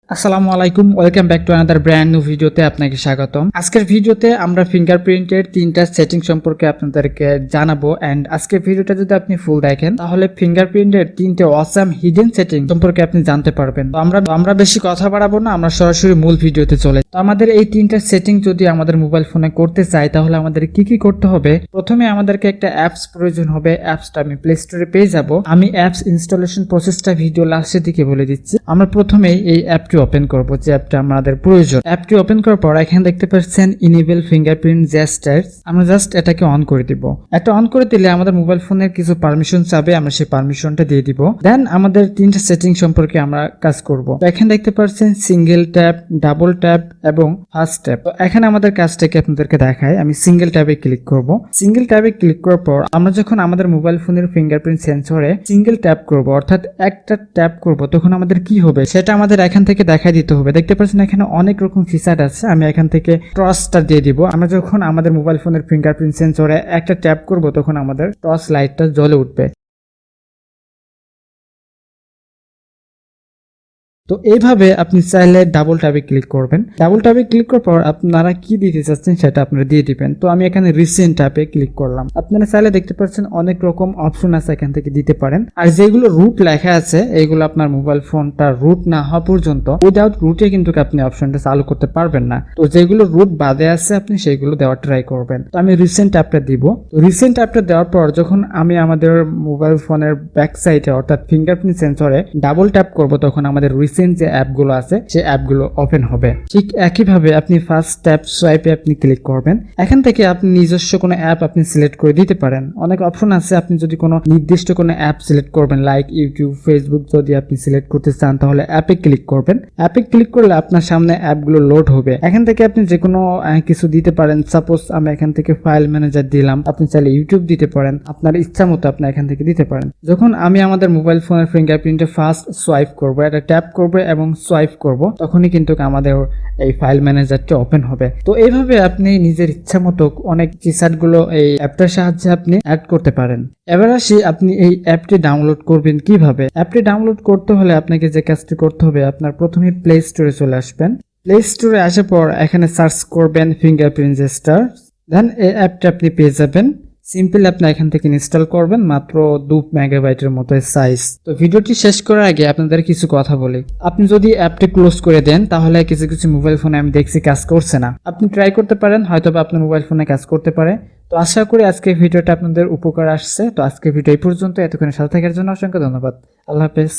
আসসালামু আলাইকুম, welcome back to another brand new ভিডিওতে আপনাকে স্বাগতম। আজকের ভিডিওতে আমরা ফিঙ্গারপ্রিন্টের 3টা সেটিং সম্পর্কে আপনাদেরকে জানাবো। এন্ড আজকের ভিডিওটা যদি আপনি ফুল দেখেন তাহলে ফিঙ্গারপ্রিন্টের 3টে অসাম হিডেন সেটিং সম্পর্কে আপনি জানতে পারবেন। তো আমরা বেশি কথা বাড়াবো না, আমরা সরাসরি মূল ভিডিওতে চলে। তো আমাদের এই 3টা সেটিং যদি আমাদের মোবাইল ফোনে করতে চাই তাহলে আমাদের কি কি করতে হবে। প্রথমে আমাদেরকে একটা অ্যাপস প্রয়োজন হবে। অ্যাপসটা আমি প্লে স্টোরে পেয়ে যাব। আমি অ্যাপস ইনস্টলেশন প্রসেসটা ভিডিও লাস্টের দিকে বলে দিচ্ছি। আমরা প্রথমেই এই অ্যাপটি ওপেন করব, যে অ্যাপটা আমাদের প্রয়োজন। অ্যাপটি ওপেন করার পর এখানে দেখতে পাচ্ছেন ইনেবল ফিঙ্গারপ্রিন্ট জেস্টার্স। আমরা জাস্ট এটাকে অন করে দিব। এটা অন করে দিলে আমাদের মোবাইল ফোনের কিছু পারমিশন চাবে, আমরা সেই পারমিশনটা দিয়ে দিব। দেন আমাদের 3টা সেটিং সম্পর্কে আমরা কাজ করব। তো এখানে দেখতে পাচ্ছেন সিঙ্গেল ট্যাপ, ডাবল ট্যাপ এবং ফাস্ট ট্যাপ। তো এখানে আমাদের কাজটাকে আপনাদেরকে দেখায়। আমি সিঙ্গেল ট্যাবে ক্লিক করব। সিঙ্গেল ট্যাবে ক্লিক করার পর আমরা যখন আমাদের মোবাইল ফোনের ফিঙ্গারপ্রিন্ট সেন্সরে সিঙ্গেল ট্যাপ করব, অর্থাৎ একটা ট্যাপ করব, তখন আমাদের কি হবে সেটা আমাদের এখান থেকে দেখাই দিতে হবে। দেখতে পাচ্ছেন এখানে অনেক রকম ফিচার আছে। আমি এখান থেকে টর্চটা দিয়ে দিব। আমরা যখন আমাদের মোবাইল ফোনের ফিঙ্গারপ্রিন্ট সেন্সরে একটা ট্যাপ করব তখন আমাদের টর্চ লাইটটা জ্বলে উঠবে। তো এইভাবে আপনি চাইলে ডাবল ট্যাবে ক্লিক করবেন। ডাবল ট্যাবে ক্লিক করার পর আপনারা কি দিতে চাচ্ছেন সেটা আপনারা দিয়ে দিবেন। তো আমি এখানে রিসেন্ট ট্যাবে ক্লিক করলাম। আপনারা চাইলে দেখতে পাচ্ছেন অনেক রকম অপশন আছে, এখান থেকে দিতে পারেন। আর যেগুলো রুট লেখা আছে এইগুলো আপনার মোবাইল ফোনটা রুট না হওয়া পর্যন্ত উইদাউট রুটে কিন্তু আপনি অপশনটা চালু করতে পারবেন না। তো যেগুলো রুট বাদে আছে আপনি সেইগুলো দেওয়ার ট্রাই করবেন। তো আমি রিসেন্ট ট্যাবটা দিব। তো রিসেন্ট ট্যাবটা দেওয়ার পর যখন আমি আমাদের মোবাইল ফোনের ব্যাক সাইডে অর্থাৎ ফিঙ্গারপ্রিন্ট সেন্সরে ডাবল ট্যাপ করব তখন আমাদের যে অ্যাপগুলো আছে সেই অ্যাপগুলো ওপেন হবে। ঠিক একইভাবে আপনি ফার্স্ট ট্যাপ সোয়াইপে আপনি ক্লিক করবেন। এখান থেকে আপনি নিজস্ব কোনো অ্যাপ আপনি সিলেক্ট করে দিতে পারেন। অনেক অপশন আছে, আপনি যদি কোনো নির্দিষ্ট কোনো অ্যাপ সিলেক্ট করবেন, লাইক ইউটিউব, ফেসবুক যদি আপনি সিলেক্ট করতে চান তাহলে অ্যাপে ক্লিক করবেন। অ্যাপে ক্লিক করলে আপনার সামনে অ্যাপগুলো লোড হবে। এখান থেকে আপনি যে কোনো কিছু দিতে পারেন। সাপোজ আমি এখান থেকে ফাইল ম্যানেজার দিলাম, আপনি চাইলে ইউটিউব দিতে পারেন। আপনার ইচ্ছা মতো আপনি এখান থেকে দিতে পারেন। যখন আমি আমাদের মোবাইল ফোনের ফিঙ্গারপ্রিন্টে ফার্স্ট সোয়াইপ করবো, এটা ট্যাপ করবো এবং সোয়াইপ করব, তখনই কিন্তু আমাদের এই ফাইল ম্যানেজারটি ওপেন হবে। তো এইভাবে আপনি নিজের ইচ্ছা মতো অনেক ফিচারগুলো এই অ্যাপটার সাহায্যে আপনি অ্যাড করতে পারেন। এবার আসি আপনি এই অ্যাপটি ডাউনলোড করবেন কিভাবে। অ্যাপটি ডাউনলোড করতে হলে আপনাকে যে কাজটি করতে হবে, আপনার প্রথমে প্লে স্টোরে চলে আসবেন। প্লে স্টোরে আসার পর এখানে সার্চ করবেন ফিঙ্গারপ্রিন্ট জেস্টার্স। দেন এই অ্যাপটা আপনি পেয়ে যাবেন। সিম্পল আপনি এখান থেকে ইনস্টল করবেন, মাত্র 2 মেগাবাইটের মতো সাইজ। তো ভিডিওটি শেষ করার আগে আপনাদের কিছু কথা বলি। আপনি যদি অ্যাপটি ক্লোজ করে দেন তাহলে কিছু কিছু মোবাইল ফোনে আমি দেখছি কাজ করছে না। আপনি ট্রাই করতে পারেন, হয়তো আপনার মোবাইল ফোনে কাজ করতে পারে। তো আশা করি আজকের ভিডিওটা আপনাদের উপকার আসছে। তো আজকের ভিডিও এই পর্যন্ত। এতক্ষণ সাথে থাকার জন্য অসংখ্য ধন্যবাদ। আল্লাহ হাফেজ।